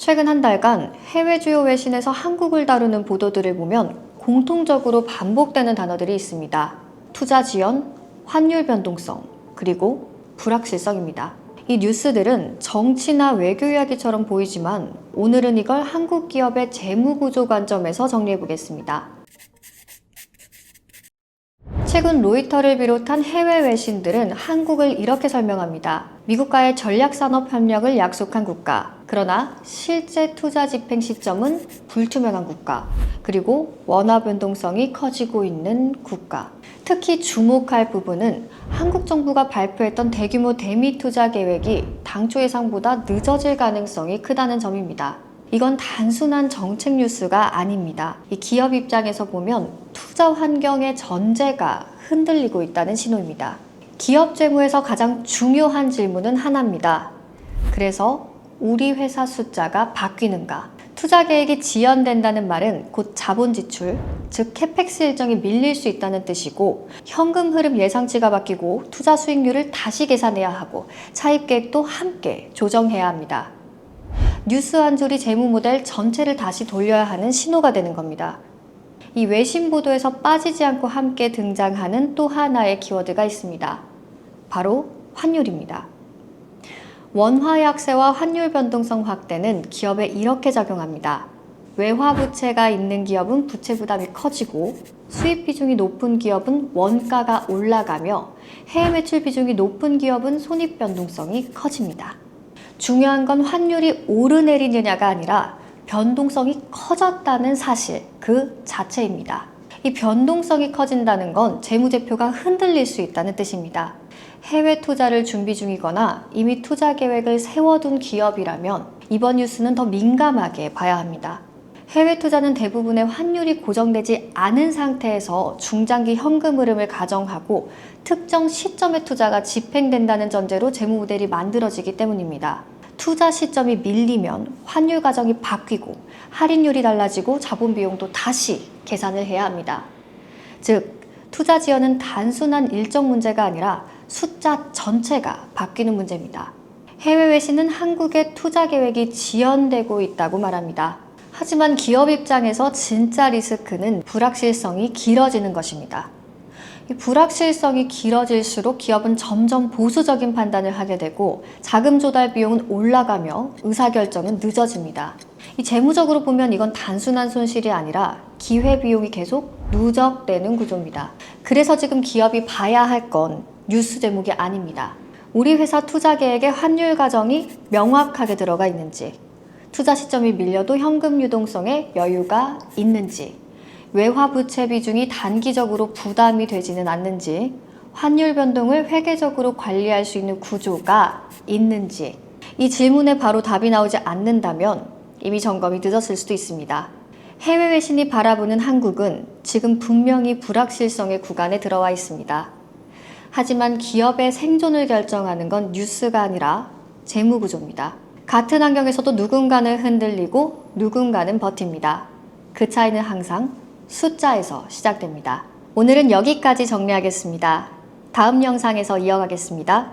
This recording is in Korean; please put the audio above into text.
최근 한 달간 해외 주요 외신에서 한국을 다루는 보도들을 보면 공통적으로 반복되는 단어들이 있습니다. 투자 지연, 환율 변동성, 그리고 불확실성입니다. 이 뉴스들은 정치나 외교 이야기처럼 보이지만 오늘은 이걸 한국 기업의 재무 구조 관점에서 정리해 보겠습니다. 최근 로이터를 비롯한 해외 외신들은 한국을 이렇게 설명합니다. 미국과의 전략산업 협력을 약속한 국가, 그러나 실제 투자 집행 시점은 불투명한 국가, 그리고 원화 변동성이 커지고 있는 국가. 특히 주목할 부분은 한국 정부가 발표했던 대규모 대미 투자 계획이 당초 예상보다 늦어질 가능성이 크다는 점입니다. 이건 단순한 정책 뉴스가 아닙니다. 이 기업 입장에서 보면 투자 환경의 전제가 흔들리고 있다는 신호입니다. 기업 재무에서 가장 중요한 질문은 하나입니다. 그래서 우리 회사 숫자가 바뀌는가? 투자 계획이 지연된다는 말은 곧 자본 지출, 즉 캐펙스 일정이 밀릴 수 있다는 뜻이고, 현금 흐름 예상치가 바뀌고 투자 수익률을 다시 계산해야 하고 차입 계획도 함께 조정해야 합니다. 뉴스 한 줄이 재무 모델 전체를 다시 돌려야 하는 신호가 되는 겁니다. 이 외신 보도에서 빠지지 않고 함께 등장하는 또 하나의 키워드가 있습니다. 바로 환율입니다. 원화 약세와 환율 변동성 확대는 기업에 이렇게 작용합니다. 외화 부채가 있는 기업은 부채 부담이 커지고, 수입 비중이 높은 기업은 원가가 올라가며, 해외 매출 비중이 높은 기업은 손익 변동성이 커집니다. 중요한 건 환율이 오르내리느냐가 아니라 변동성이 커졌다는 사실 그 자체입니다. 이 변동성이 커진다는 건 재무제표가 흔들릴 수 있다는 뜻입니다. 해외 투자를 준비 중이거나 이미 투자 계획을 세워둔 기업이라면 이번 뉴스는 더 민감하게 봐야 합니다. 해외 투자는 대부분의 환율이 고정되지 않은 상태에서 중장기 현금 흐름을 가정하고 특정 시점의 투자가 집행된다는 전제로 재무 모델이 만들어지기 때문입니다. 투자 시점이 밀리면 환율 가정이 바뀌고 할인율이 달라지고 자본 비용도 다시 계산을 해야 합니다. 즉, 투자 지연은 단순한 일정 문제가 아니라 숫자 전체가 바뀌는 문제입니다. 해외 외신은 한국의 투자 계획이 지연되고 있다고 말합니다. 하지만 기업 입장에서 진짜 리스크는 불확실성이 길어지는 것입니다. 이 불확실성이 길어질수록 기업은 점점 보수적인 판단을 하게 되고 자금 조달 비용은 올라가며 의사결정은 늦어집니다. 이 재무적으로 보면 이건 단순한 손실이 아니라 기회 비용이 계속 누적되는 구조입니다. 그래서 지금 기업이 봐야 할 건 뉴스 제목이 아닙니다. 우리 회사 투자 계획에 환율 가정이 명확하게 들어가 있는지, 투자 시점이 밀려도 현금 유동성에 여유가 있는지, 외화 부채 비중이 단기적으로 부담이 되지는 않는지, 환율 변동을 회계적으로 관리할 수 있는 구조가 있는지, 이 질문에 바로 답이 나오지 않는다면 이미 점검이 늦었을 수도 있습니다. 해외 외신이 바라보는 한국은 지금 분명히 불확실성의 구간에 들어와 있습니다. 하지만 기업의 생존을 결정하는 건 뉴스가 아니라 재무 구조입니다. 같은 환경에서도 누군가는 흔들리고 누군가는 버팁니다. 그 차이는 항상 숫자에서 시작됩니다. 오늘은 여기까지 정리하겠습니다. 다음 영상에서 이어가겠습니다.